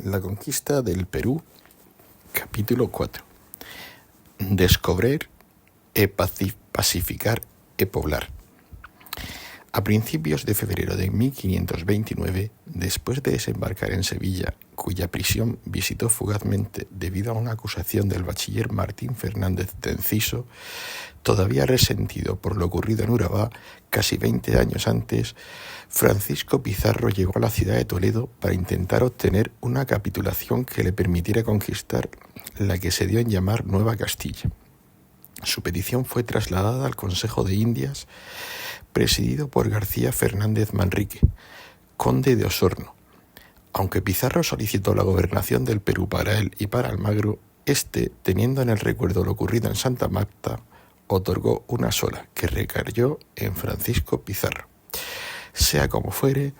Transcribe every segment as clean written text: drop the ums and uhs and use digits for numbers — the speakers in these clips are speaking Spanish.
La conquista del Perú, capítulo 4. Descobrir e pacificar e poblar. A principios de febrero de 1529, después de desembarcar en Sevilla, cuya prisión visitó fugazmente debido a una acusación del bachiller Martín Fernández de Enciso, todavía resentido por lo ocurrido en Urabá casi 20 años antes, Francisco Pizarro llegó a la ciudad de Toledo para intentar obtener una capitulación que le permitiera conquistar la que se dio en llamar Nueva Castilla. Su petición fue trasladada al Consejo de Indias, presidido por García Fernández Manrique, conde de Osorno. Aunque Pizarro solicitó la gobernación del Perú para él y para Almagro, teniendo en el recuerdo lo ocurrido en Santa Marta, otorgó una sola, que recayó en Francisco Pizarro. Sea como fuere,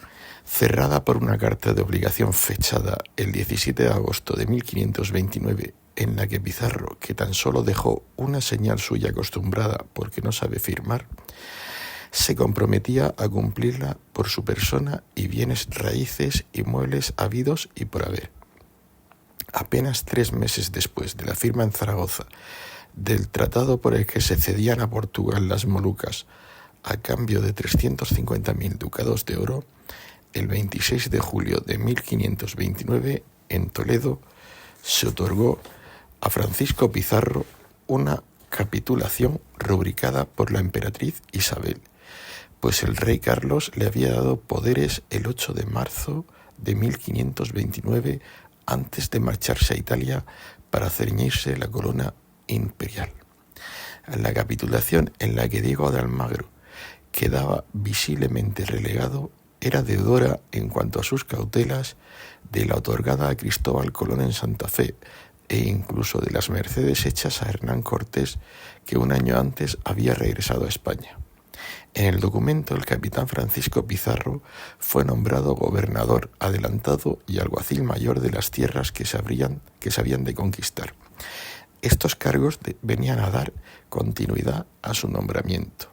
cerrada por una carta de obligación fechada el 17 de agosto de 1529, en la que Pizarro, que tan solo dejó una señal suya acostumbrada porque no sabe firmar, se comprometía a cumplirla por su persona y bienes raíces y muebles habidos y por haber. Apenas 3 meses después de la firma en Zaragoza del tratado por el que se cedían a Portugal las Molucas a cambio de 350.000 ducados de oro, el 26 de julio de 1529, en Toledo, se otorgó a Francisco Pizarro una capitulación rubricada por la emperatriz Isabel, pues el rey Carlos le había dado poderes el 8 de marzo de 1529 antes de marcharse a Italia para ceñirse la corona imperial. La capitulación en la que Diego de Almagro quedaba visiblemente relegado era deudora en cuanto a sus cautelas de la otorgada a Cristóbal Colón en Santa Fe e incluso de las mercedes hechas a Hernán Cortés, que un año antes había regresado a España. En el documento, el capitán Francisco Pizarro fue nombrado gobernador adelantado y alguacil mayor de las tierras que se habían de conquistar. Estos cargos venían a dar continuidad a su nombramiento,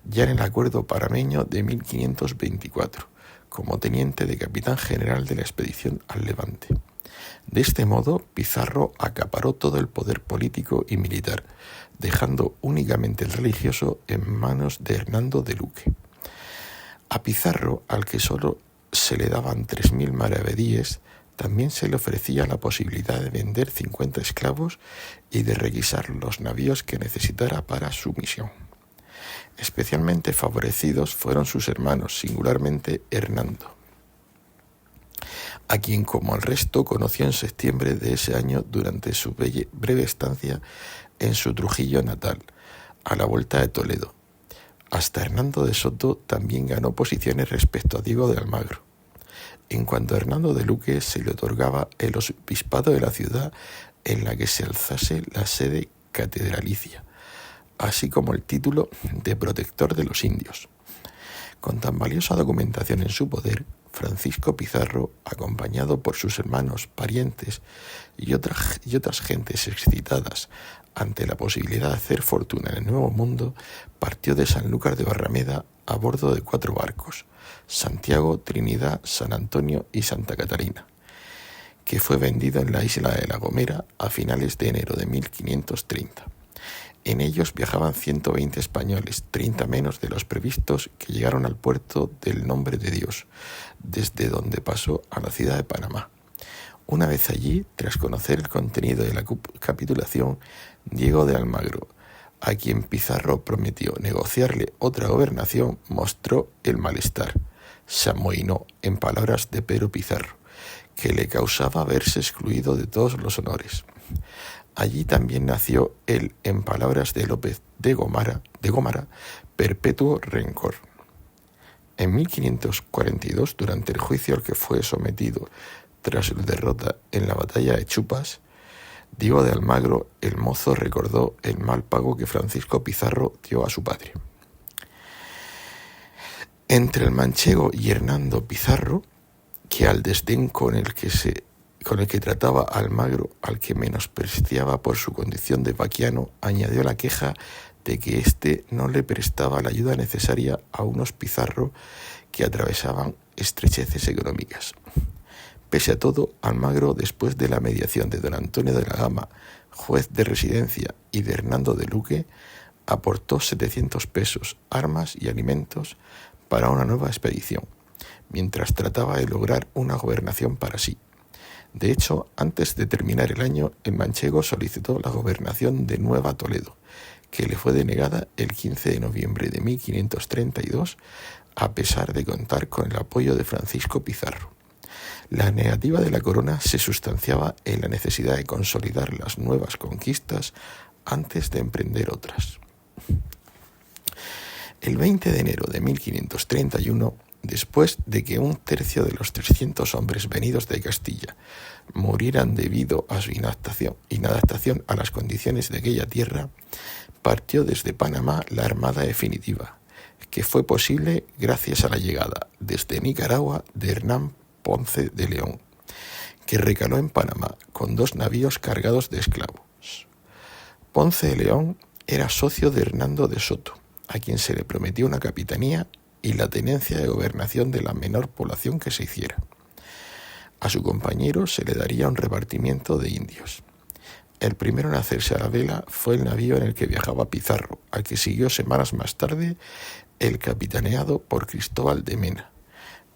ya en el acuerdo panameño de 1524, como teniente de capitán general de la expedición al Levante. De este modo, Pizarro acaparó todo el poder político y militar, dejando únicamente el religioso en manos de Hernando de Luque. A Pizarro, al que solo se le daban 3.000 maravedíes, también se le ofrecía la posibilidad de vender 50 esclavos y de requisar los navíos que necesitara para su misión. Especialmente favorecidos fueron sus hermanos, singularmente Hernando, a quien, como al resto, conoció en septiembre de ese año durante su breve estancia en su Trujillo natal, a la vuelta de Toledo. Hasta Hernando de Soto también ganó posiciones respecto a Diego de Almagro. En cuanto a Hernando de Luque, se le otorgaba el obispado de la ciudad en la que se alzase la sede catedralicia, así como el título de protector de los indios. Con tan valiosa documentación en su poder, Francisco Pizarro, acompañado por sus hermanos, parientes y otras gentes excitadas ante la posibilidad de hacer fortuna en el Nuevo Mundo, partió de Sanlúcar de Barrameda a bordo de 4 barcos, Santiago, Trinidad, San Antonio y Santa Catalina, que fue vendido en la isla de La Gomera a finales de enero de 1530. En ellos viajaban 120 españoles, 30 menos de los previstos, que llegaron al puerto del Nombre de Dios, desde donde pasó a la ciudad de Panamá. Una vez allí, tras conocer el contenido de la capitulación, Diego de Almagro, a quien Pizarro prometió negociarle otra gobernación, mostró el malestar. Se amohinó, en palabras de Pedro Pizarro, que le causaba verse excluido de todos los honores. Allí también nació el, en palabras de López de Gómara, perpetuo rencor. En 1542, durante el juicio al que fue sometido tras su derrota en la batalla de Chupas, Diego de Almagro, el mozo, recordó el mal pago que Francisco Pizarro dio a su padre. Entre el manchego y Hernando Pizarro, que al desdén con el que trataba a Almagro, al que menospreciaba por su condición de vaquiano, añadió la queja de que éste no le prestaba la ayuda necesaria a unos Pizarro que atravesaban estrecheces económicas. Pese a todo, Almagro, después de la mediación de don Antonio de la Gama, juez de residencia, y de Hernando de Luque, aportó 700 pesos, armas y alimentos para una nueva expedición, mientras trataba de lograr una gobernación para sí. De hecho, antes de terminar el año, el manchego solicitó la gobernación de Nueva Toledo, que le fue denegada el 15 de noviembre de 1532, a pesar de contar con el apoyo de Francisco Pizarro. La negativa de la corona se sustanciaba en la necesidad de consolidar las nuevas conquistas antes de emprender otras. El 20 de enero de 1531, después de que un tercio de los 300 hombres venidos de Castilla murieran debido a su inadaptación a las condiciones de aquella tierra, partió desde Panamá la armada definitiva, que fue posible gracias a la llegada desde Nicaragua de Hernán Ponce de León, que recaló en Panamá con 2 navíos cargados de esclavos. Ponce de León era socio de Hernando de Soto, a quien se le prometió una capitanía y la tenencia de gobernación de la menor población que se hiciera. A su compañero se le daría un repartimiento de indios. El primero en hacerse a la vela fue el navío en el que viajaba Pizarro, al que siguió semanas más tarde el capitaneado por Cristóbal de Mena.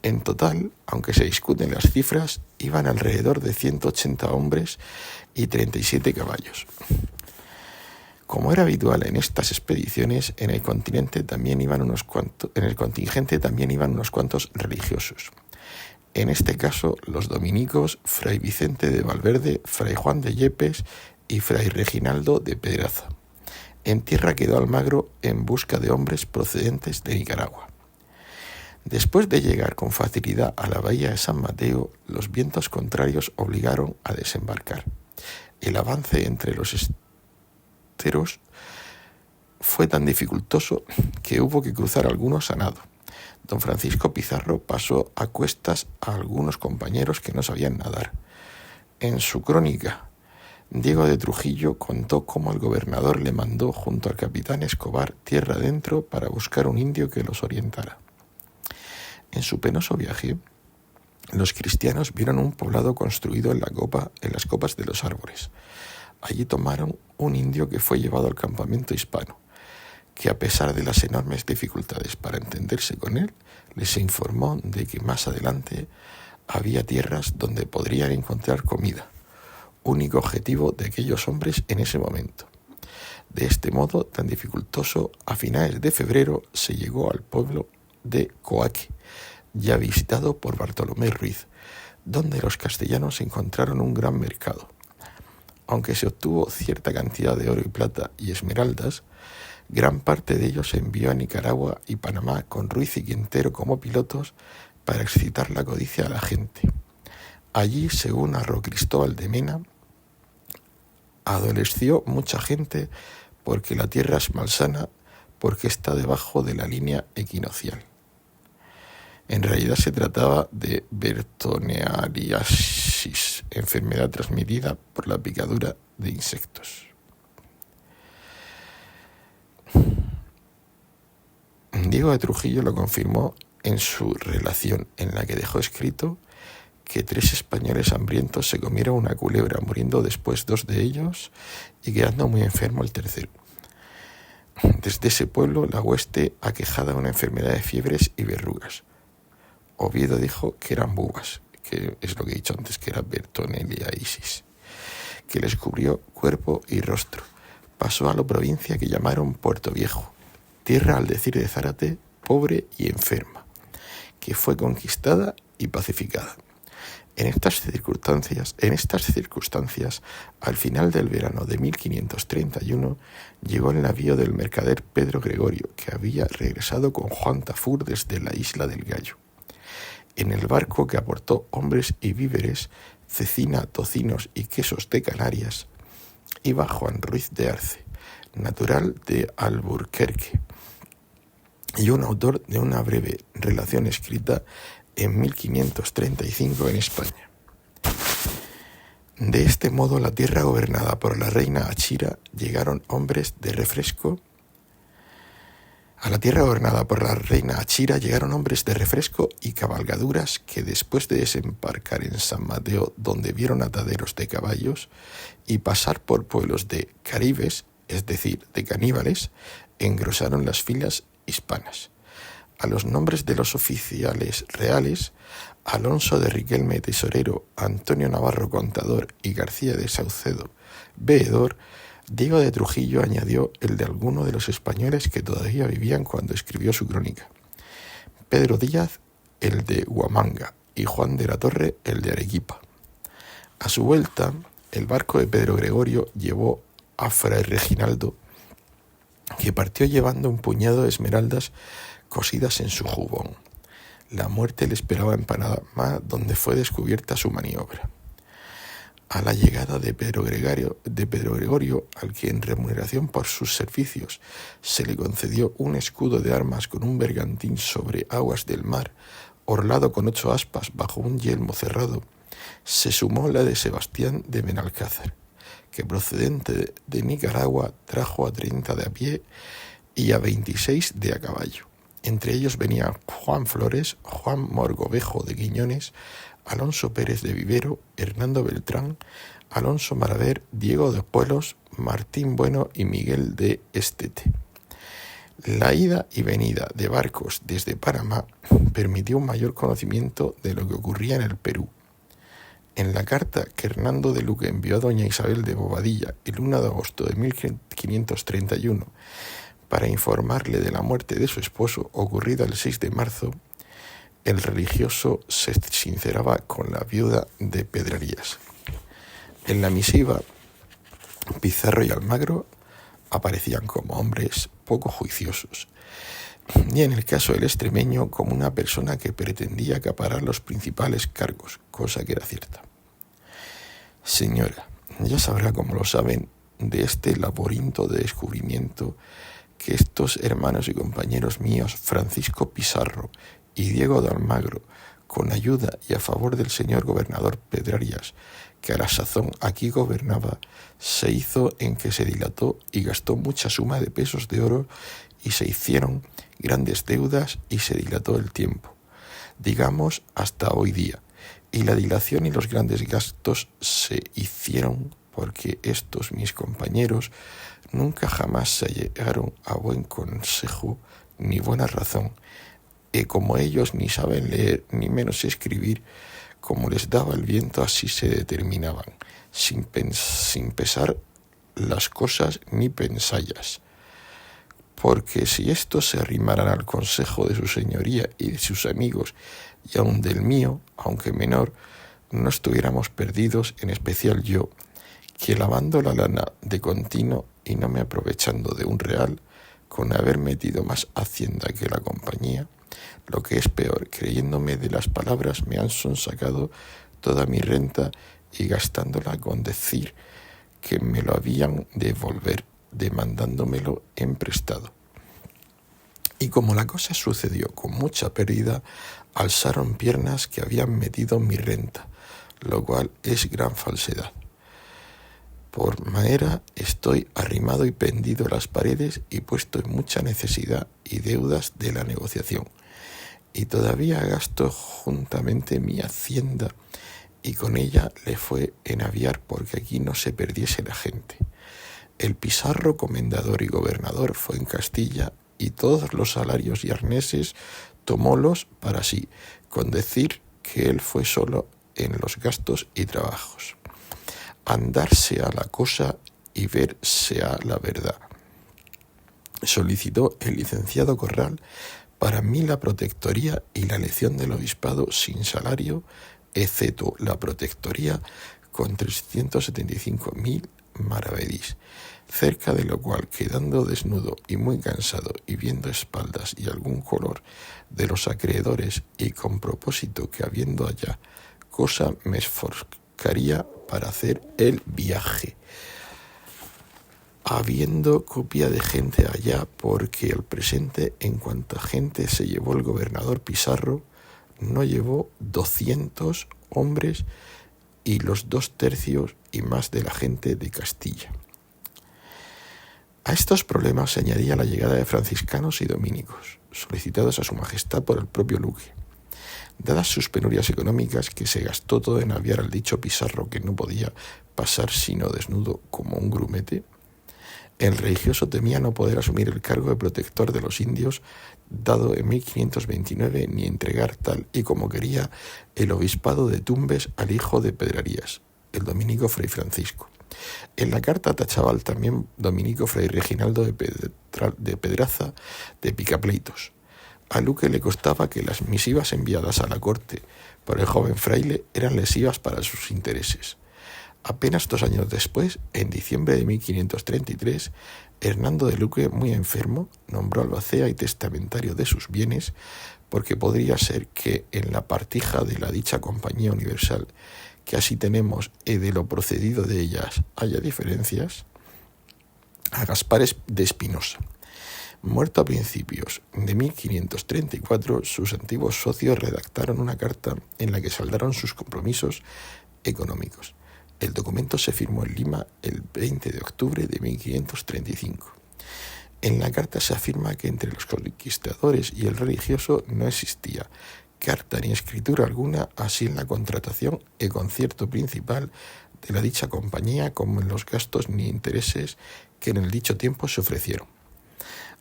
En total, aunque se discuten las cifras, iban alrededor de 180 hombres y 37 caballos. Como era habitual en estas expediciones, en el contingente también iban unos cuantos religiosos. En este caso, los dominicos, Fray Vicente de Valverde, Fray Juan de Yepes y Fray Reginaldo de Pedraza. En tierra quedó Almagro en busca de hombres procedentes de Nicaragua. Después de llegar con facilidad a la bahía de San Mateo, los vientos contrarios obligaron a desembarcar. El avance entre los esteros fue tan dificultoso que hubo que cruzar algunos a nado. Don Francisco Pizarro pasó a cuestas a algunos compañeros que no sabían nadar. En su crónica, Diego de Trujillo contó cómo el gobernador le mandó junto al capitán Escobar tierra adentro para buscar un indio que los orientara. En su penoso viaje, los cristianos vieron un poblado construido en las copas de los árboles. Allí tomaron un indio que fue llevado al campamento hispano, que a pesar de las enormes dificultades para entenderse con él, les informó de que más adelante había tierras donde podrían encontrar comida, único objetivo de aquellos hombres en ese momento. De este modo tan dificultoso, a finales de febrero se llegó al pueblo de Coaque, ya visitado por Bartolomé Ruiz, donde los castellanos encontraron un gran mercado. Aunque se obtuvo cierta cantidad de oro y plata y esmeraldas, gran parte de ellos se envió a Nicaragua y Panamá con Ruiz y Quintero como pilotos para excitar la codicia de la gente. Allí, según narró Cristóbal de Mena, adoleció mucha gente porque la tierra es malsana, porque está debajo de la línea equinoccial. En realidad se trataba de bertoneriasis, enfermedad transmitida por la picadura de insectos. Diego de Trujillo lo confirmó en su relación, en la que dejó escrito que 3 españoles hambrientos se comieron una culebra, muriendo después 2 de ellos y quedando muy enfermo el tercero. Desde ese pueblo la hueste aquejada de una enfermedad de fiebres y verrugas. Oviedo dijo que eran bubas, que es lo que he dicho antes, que era bertoneriasis, que les cubrió cuerpo y rostro. Pasó a la provincia que llamaron Puerto Viejo, tierra, al decir de Zárate, pobre y enferma, que fue conquistada y pacificada. En estas circunstancias, al final del verano de 1531, llegó el navío del mercader Pedro Gregorio, que había regresado con Juan Tafur desde la isla del Gallo. En el barco, que aportó hombres y víveres, cecina, tocinos y quesos de Canarias, iba Juan Ruiz de Arce, natural de Alburquerque, y un autor de una breve relación escrita en 1535 en España. De este modo, la tierra gobernada por la reina Achira llegaron hombres de refresco A la tierra gobernada por la reina Achira llegaron hombres de refresco y cabalgaduras que después de desembarcar en San Mateo, donde vieron ataderos de caballos, y pasar por pueblos de caribes, es decir, de caníbales, engrosaron las filas hispanas. A los nombres de los oficiales reales, Alonso de Riquelme tesorero, Antonio Navarro contador y García de Saucedo veedor, Diego de Trujillo añadió el de alguno de los españoles que todavía vivían cuando escribió su crónica, Pedro Díaz el de Huamanga y Juan de la Torre el de Arequipa. A su vuelta, el barco de Pedro Gregorio llevó a Fray Reginaldo, que partió llevando un puñado de esmeraldas cosidas en su jubón. La muerte le esperaba en Panamá, donde fue descubierta su maniobra. A la llegada de Pedro Gregorio, al que en remuneración por sus servicios se le concedió un escudo de armas con un bergantín sobre aguas del mar, orlado con 8 aspas bajo un yelmo cerrado, se sumó la de Sebastián de Benalcázar, que procedente de Nicaragua trajo a 30 de a pie y a 26 de a caballo. Entre ellos venían Juan Flores, Juan Morgovejo de Quiñones, Alonso Pérez de Vivero, Hernando Beltrán, Alonso Maraver, Diego de Puelos, Martín Bueno y Miguel de Estete. La ida y venida de barcos desde Panamá permitió un mayor conocimiento de lo que ocurría en el Perú. En la carta que Hernando de Luque envió a doña Isabel de Bobadilla el 1 de agosto de 1531 para informarle de la muerte de su esposo ocurrida el 6 de marzo, el religioso se sinceraba con la viuda de Pedrarías. En la misiva, Pizarro y Almagro aparecían como hombres poco juiciosos, y en el caso del extremeño como una persona que pretendía acaparar los principales cargos, cosa que era cierta. Señora, ya sabrá, como lo saben, de este laberinto de descubrimiento que estos hermanos y compañeros míos, Francisco Pizarro y Diego de Almagro, con ayuda y a favor del señor gobernador Pedrarias, que a la sazón aquí gobernaba, se hizo en que se dilató y gastó mucha suma de pesos de oro y se hicieron grandes deudas y se dilató el tiempo, digamos hasta hoy día, y la dilación y los grandes gastos se hicieron porque estos mis compañeros nunca jamás se llegaron a buen consejo ni buena razón, y como ellos ni saben leer ni menos escribir, como les daba el viento así se determinaban, sin pesar las cosas ni pensallas. Porque si estos se arrimaran al consejo de su señoría y de sus amigos, y aun del mío, aunque menor, no estuviéramos perdidos, en especial yo, que lavando la lana de continuo y no me aprovechando de un real, con haber metido más hacienda que la compañía, lo que es peor, creyéndome de las palabras, me han sonsacado toda mi renta y gastándola con decir que me lo habían de devolver, demandándomelo en prestado. Y como la cosa sucedió con mucha pérdida, alzaron piernas que habían metido mi renta, lo cual es gran falsedad. Por manera estoy arrimado y pendido a las paredes y puesto en mucha necesidad y deudas de la negociación. Y todavía gasto juntamente mi hacienda, y con ella le fue en aviar porque aquí no se perdiese la gente. El Pizarro, comendador y gobernador, fue en Castilla, y todos los salarios y arneses tomólos para sí, con decir que él fue solo en los gastos y trabajos. Andarse a la cosa y verse a la verdad. Solicitó el licenciado Corral para mí la protectoría y la elección del obispado sin salario, excepto la protectoría con 375.000 maravedís, cerca de lo cual, quedando desnudo y muy cansado y viendo espaldas y algún color de los acreedores, y con propósito que habiendo allá cosa me esforzaría para hacer el viaje, habiendo copia de gente allá, porque al presente, en cuanta gente se llevó el gobernador Pizarro, no llevó 200 hombres y los 2 tercios y más de la gente de Castilla. A estos problemas se añadía la llegada de franciscanos y dominicos, solicitados a su majestad por el propio Luque. Dadas sus penurias económicas, que se gastó todo en aviar al dicho Pizarro que no podía pasar sino desnudo como un grumete, el religioso temía no poder asumir el cargo de protector de los indios dado en 1529 ni entregar tal y como quería el obispado de Tumbes al hijo de Pedrarías, el dominico Fray Francisco. En la carta tachaba al también dominico Fray Reginaldo de Pedraza de picapleitos. A Luque le constaba que las misivas enviadas a la corte por el joven fraile eran lesivas para sus intereses. Apenas 2 años después, en diciembre de 1533, Hernando de Luque, muy enfermo, nombró albacea y testamentario de sus bienes, porque podría ser que en la partija de la dicha Compañía Universal, que así tenemos y de lo procedido de ellas haya diferencias, a Gaspar de Espinosa. Muerto a principios de 1534, sus antiguos socios redactaron una carta en la que saldaron sus compromisos económicos. El documento se firmó en Lima el 20 de octubre de 1535. En la carta se afirma que entre los conquistadores y el religioso no existía carta ni escritura alguna, así en la contratación y concierto principal de la dicha compañía como en los gastos ni intereses que en el dicho tiempo se ofrecieron.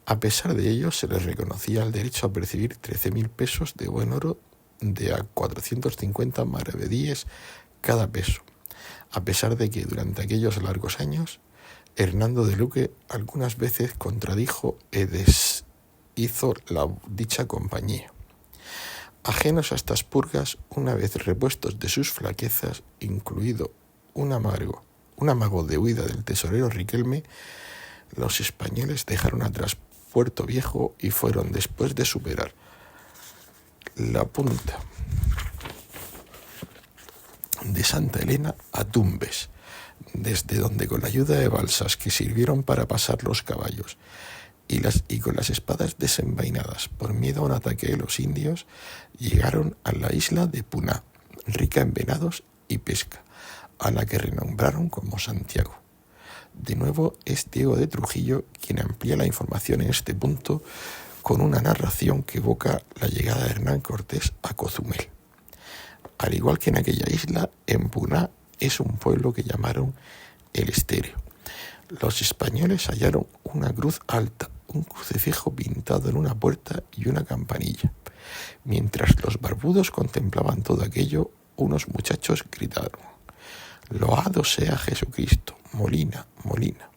A pesar de ello, se les reconocía el derecho a percibir 13.000 pesos de buen oro de a 450 maravedíes cada peso, a pesar de que durante aquellos largos años Hernando de Luque algunas veces contradijo y deshizo la dicha compañía. Ajenos a estas purgas, una vez repuestos de sus flaquezas, incluido un amago de huida del tesorero Riquelme, los españoles dejaron atrás Puerto Viejo y fueron, después de superar la punta de Santa Elena, a Tumbes, desde donde con la ayuda de balsas que sirvieron para pasar los caballos y con las espadas desenvainadas por miedo a un ataque de los indios, llegaron a la isla de Puná, rica en venados y pesca, a la que renombraron como Santiago. De nuevo es Diego de Trujillo quien amplía la información en este punto con una narración que evoca la llegada de Hernán Cortés a Cozumel. Al igual que en aquella isla, en Puná es un pueblo que llamaron El Estéreo. Los españoles hallaron una cruz alta, un crucifijo pintado en una puerta y una campanilla. Mientras los barbudos contemplaban todo aquello, unos muchachos gritaron: «Loado sea Jesucristo, Molina, Molina».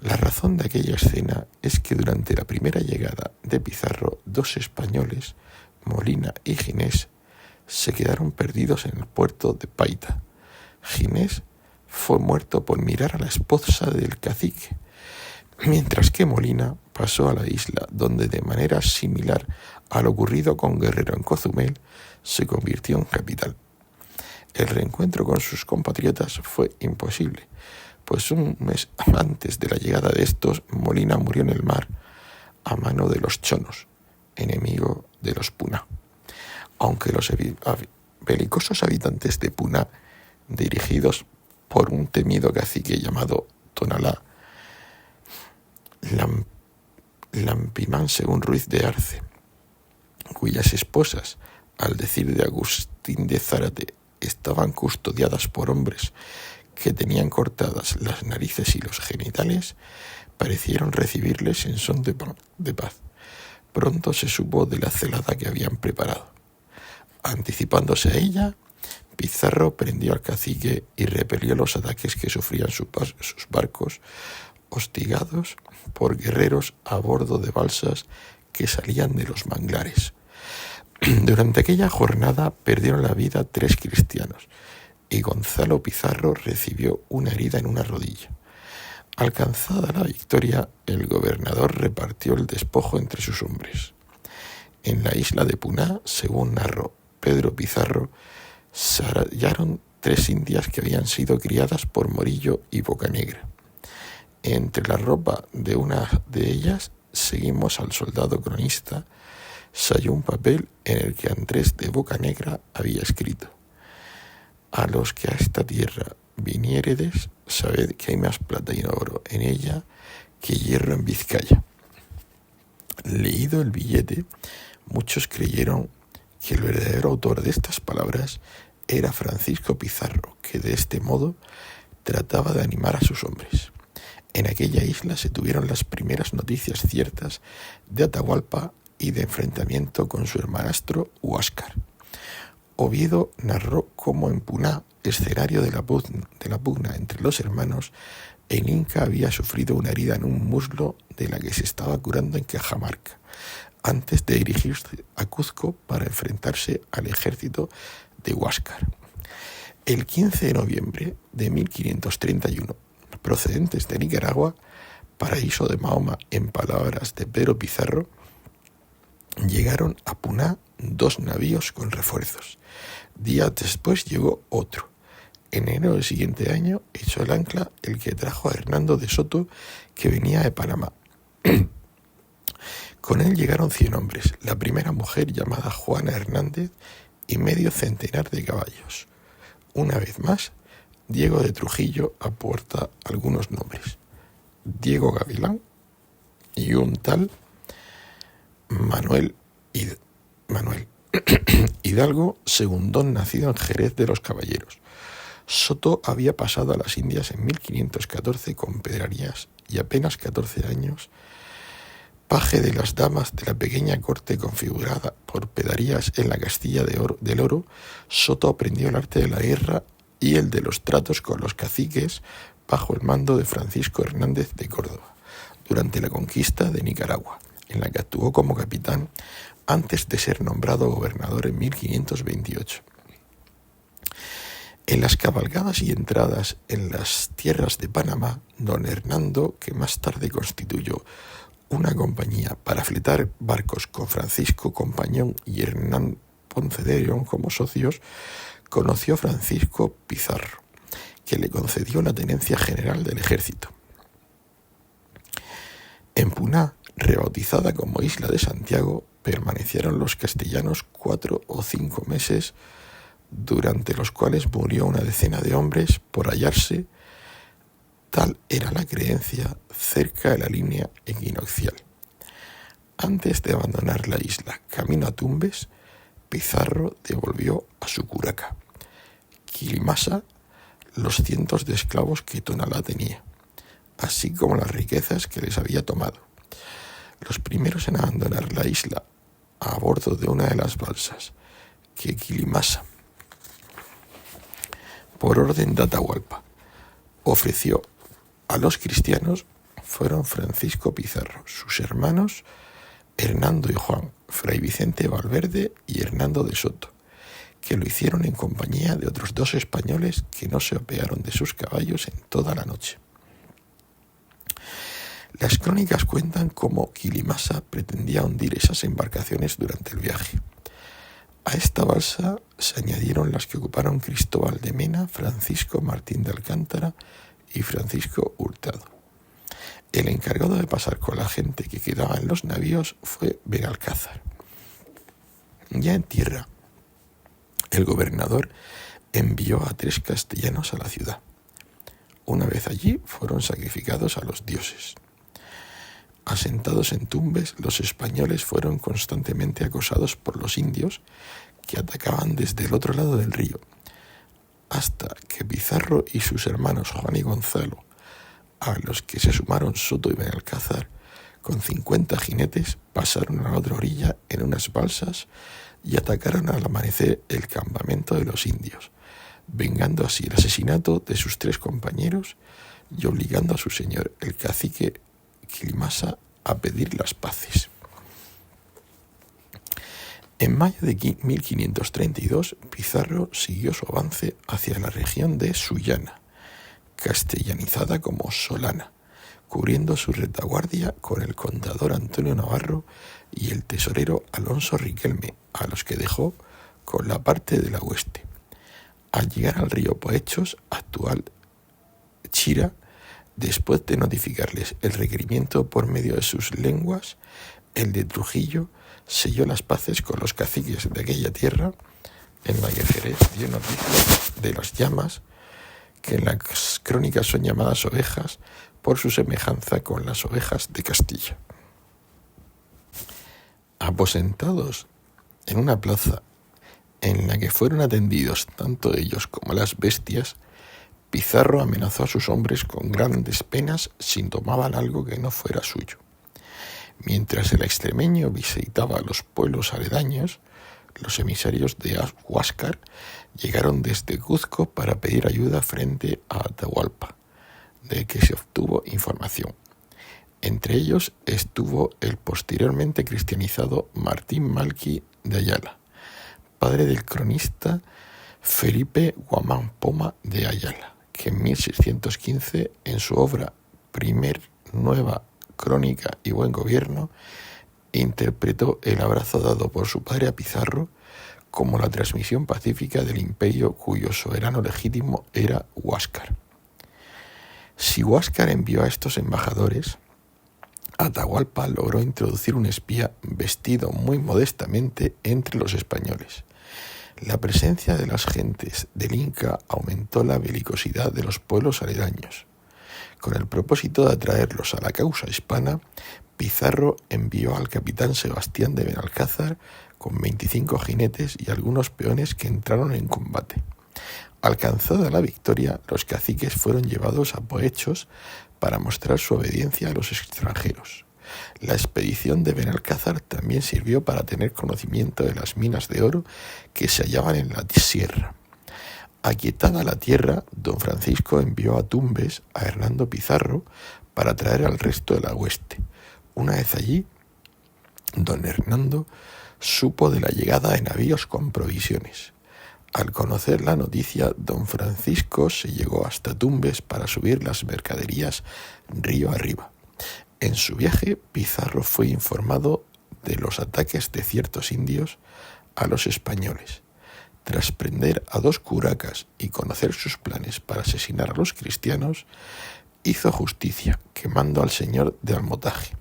La razón de aquella escena es que durante la primera llegada de Pizarro, 2 españoles, Molina y Ginés, se quedaron perdidos en el puerto de Paita. Ginés fue muerto por mirar a la esposa del cacique, mientras que Molina pasó a la isla, donde de manera similar a lo ocurrido con Guerrero en Cozumel, se convirtió en capital. El reencuentro con sus compatriotas fue imposible, pues un mes antes de la llegada de estos, Molina murió en el mar a mano de los chonos, enemigo de los Puná. Aunque los belicosos habitantes de Puná, dirigidos por un temido cacique llamado Tonalá Lampimán según Ruiz de Arce, cuyas esposas, al decir de Agustín de Zárate, estaban custodiadas por hombres que tenían cortadas las narices y los genitales, parecieron recibirles en son de paz. Pronto se supo de la celada que habían preparado. Anticipándose a ella, Pizarro prendió al cacique y repelió los ataques que sufrían sus barcos, hostigados por guerreros a bordo de balsas que salían de los manglares. Durante aquella jornada perdieron la vida 3 cristianos y Gonzalo Pizarro recibió una herida en una rodilla. Alcanzada la victoria, el gobernador repartió el despojo entre sus hombres. En la isla de Puná, según narró Pedro Pizarro, se hallaron 3 indias que habían sido criadas por Morillo y Bocanegra. Entre la ropa de una de ellas, seguimos al soldado cronista, se halló un papel en el que Andrés de Bocanegra había escrito: «A los que a esta tierra viniéredes, sabed que hay más plata y oro en ella que hierro en Vizcaya. Leído el billete, muchos creyeron que el verdadero autor de estas palabras era Francisco Pizarro, que de este modo trataba de animar a sus hombres. En aquella isla se tuvieron las primeras noticias ciertas de Atahualpa y de enfrentamiento con su hermanastro Huáscar. Oviedo narró cómo en Puná, escenario de la pugna entre los hermanos, el Inca había sufrido una herida en un muslo de la que se estaba curando en Cajamarca, antes de dirigirse a Cuzco para enfrentarse al ejército de Huáscar. El 15 de noviembre de 1531, procedentes de Nicaragua, paraíso de Mahoma en palabras de Pedro Pizarro, llegaron a Puná 2 navíos con refuerzos. Días después llegó otro. En enero del siguiente año echó el ancla el que trajo a Hernando de Soto, que venía de Panamá. Con él llegaron 100 hombres, la primera mujer llamada Juana Hernández y medio centenar de caballos. Una vez más, Diego de Trujillo aporta algunos nombres: Diego Gavilán y un tal Manuel Hidalgo, segundón nacido en Jerez de los Caballeros. Soto había pasado a las Indias en 1514 con Pedrarías y apenas 14 años, paje de las damas de la pequeña corte configurada por Pedrarías en la Castilla del Oro, Soto aprendió el arte de la guerra y el de los tratos con los caciques bajo el mando de Francisco Hernández de Córdoba, durante la conquista de Nicaragua, en la que actuó como capitán antes de ser nombrado gobernador en 1528. En las cabalgadas y entradas en las tierras de Panamá, don Hernando, que más tarde constituyó una compañía para fletar barcos con Francisco Compañón y Hernán Ponce de León como socios, conoció a Francisco Pizarro, que le concedió la tenencia general del ejército. En Puná, rebautizada como Isla de Santiago, permanecieron los castellanos 4 o 5 meses, durante los cuales murió una decena de hombres por hallarse, tal era la creencia, cerca de la línea equinoccial. Antes de abandonar la isla camino a Tumbes, Pizarro devolvió a su curaca, Quilimasa, los cientos de esclavos que Tonalá tenía, así como las riquezas que les había tomado. Los primeros en abandonar la isla a bordo de una de las balsas que Quilimasa, por orden de Atahualpa, ofreció a los cristianos fueron Francisco Pizarro, sus hermanos Hernando y Juan, Fray Vicente Valverde y Hernando de Soto, que lo hicieron en compañía de otros 2 españoles que no se apearon de sus caballos en toda la noche. Las crónicas cuentan cómo Quilimasa pretendía hundir esas embarcaciones durante el viaje. A esta balsa se añadieron las que ocuparon Cristóbal de Mena, Francisco Martín de Alcántara y Francisco Hurtado. El encargado de pasar con la gente que quedaba en los navíos fue Benalcázar. Ya en tierra, el gobernador envió a 3 castellanos a la ciudad. Una vez allí, fueron sacrificados a los dioses. Asentados en Tumbes, los españoles fueron constantemente acosados por los indios que atacaban desde el otro lado del río, hasta que Pizarro y sus hermanos Juan y Gonzalo, a los que se sumaron Soto y Benalcázar, con 50 jinetes, pasaron a la otra orilla en unas balsas y atacaron al amanecer el campamento de los indios, vengando así el asesinato de sus 3 compañeros y obligando a su señor, el cacique Quilimasa, a pedir las paces. En mayo de 1532, Pizarro siguió su avance hacia la región de Sullana, castellanizada como Solana, cubriendo su retaguardia con el contador Antonio Navarro y el tesorero Alonso Riquelme, a los que dejó con la parte de la hueste. Al llegar al río Poechos, actual Chira, después de notificarles el requerimiento por medio de sus lenguas, el de Trujillo selló las paces con los caciques de aquella tierra, en la que Jerez dio noticia de las llamas que en las crónicas son llamadas ovejas por su semejanza con las ovejas de Castilla. Aposentados en una plaza en la que fueron atendidos tanto ellos como las bestias, Pizarro amenazó a sus hombres con grandes penas si tomaban algo que no fuera suyo. Mientras el extremeño visitaba los pueblos aledaños, los emisarios de Huáscar llegaron desde Cuzco para pedir ayuda frente a Atahualpa, de que se obtuvo información. Entre ellos estuvo el posteriormente cristianizado Martín Malqui de Ayala, padre del cronista Felipe Guamán Poma de Ayala, que en 1615, en su obra Primer Nueva Crónica y Buen Gobierno, interpretó el abrazo dado por su padre a Pizarro como la transmisión pacífica del imperio cuyo soberano legítimo era Huáscar. Si Huáscar envió a estos embajadores, Atahualpa logró introducir un espía vestido muy modestamente entre los españoles. La presencia de las gentes del Inca aumentó la belicosidad de los pueblos aledaños. Con el propósito de atraerlos a la causa hispana, Pizarro envió al capitán Sebastián de Benalcázar con 25 jinetes y algunos peones que entraron en combate. Alcanzada la victoria, los caciques fueron llevados a Poechos para mostrar su obediencia a los extranjeros. La expedición de Benalcázar también sirvió para tener conocimiento de las minas de oro que se hallaban en la sierra. Aquietada la tierra, don Francisco envió a Tumbes a Hernando Pizarro para traer al resto de la hueste. Una vez allí, don Hernando supo de la llegada de navíos con provisiones. Al conocer la noticia, don Francisco se llegó hasta Tumbes para subir las mercaderías río arriba. En su viaje, Pizarro fue informado de los ataques de ciertos indios a los españoles. Tras prender a 2 curacas y conocer sus planes para asesinar a los cristianos, hizo justicia, quemando al señor de Almontaje.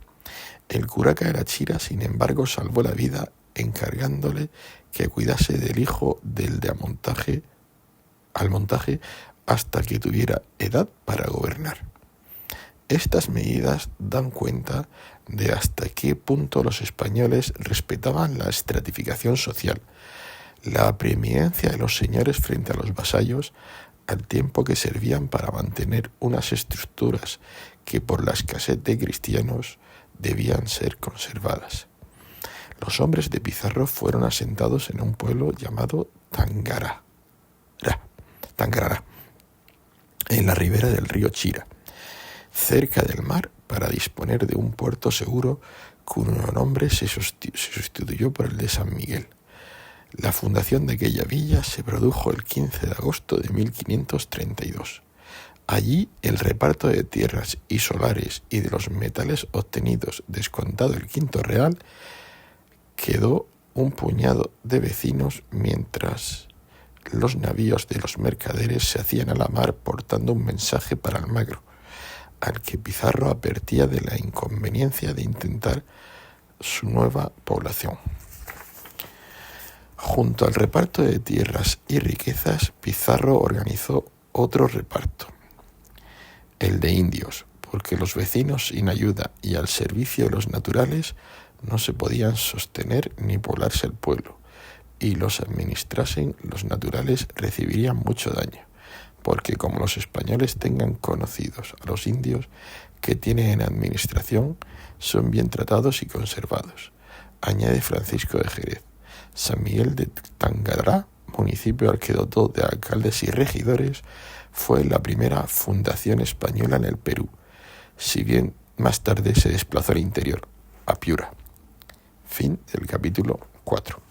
El curaca Erachira, sin embargo, salvó la vida encargándole que cuidase del hijo del de Almontaje hasta que tuviera edad para gobernar. Estas medidas dan cuenta de hasta qué punto los españoles respetaban la estratificación social, la preeminencia de los señores frente a los vasallos, al tiempo que servían para mantener unas estructuras que por la escasez de cristianos debían ser conservadas. Los hombres de Pizarro fueron asentados en un pueblo llamado Tangará, en la ribera del río Chira, cerca del mar, para disponer de un puerto seguro cuyo nombre se sustituyó por el de San Miguel. La fundación de aquella villa se produjo el 15 de agosto de 1532. Allí el reparto de tierras y solares y de los metales obtenidos, descontado el quinto real, quedó un puñado de vecinos, mientras los navíos de los mercaderes se hacían a la mar portando un mensaje para Almagro, al que Pizarro advertía de la inconveniencia de intentar su nueva población. Junto al reparto de tierras y riquezas, Pizarro organizó otro reparto, el de indios, porque los vecinos sin ayuda y al servicio de los naturales no se podían sostener ni poblarse el pueblo, y los administrasen los naturales recibirían mucho daño, porque como los españoles tengan conocidos a los indios que tienen en administración, son bien tratados y conservados, añade Francisco de Jerez. San Miguel de Tangará, municipio al que dotó de alcaldes y regidores, fue la primera fundación española en el Perú, si bien más tarde se desplazó al interior, a Piura. Fin del capítulo 4.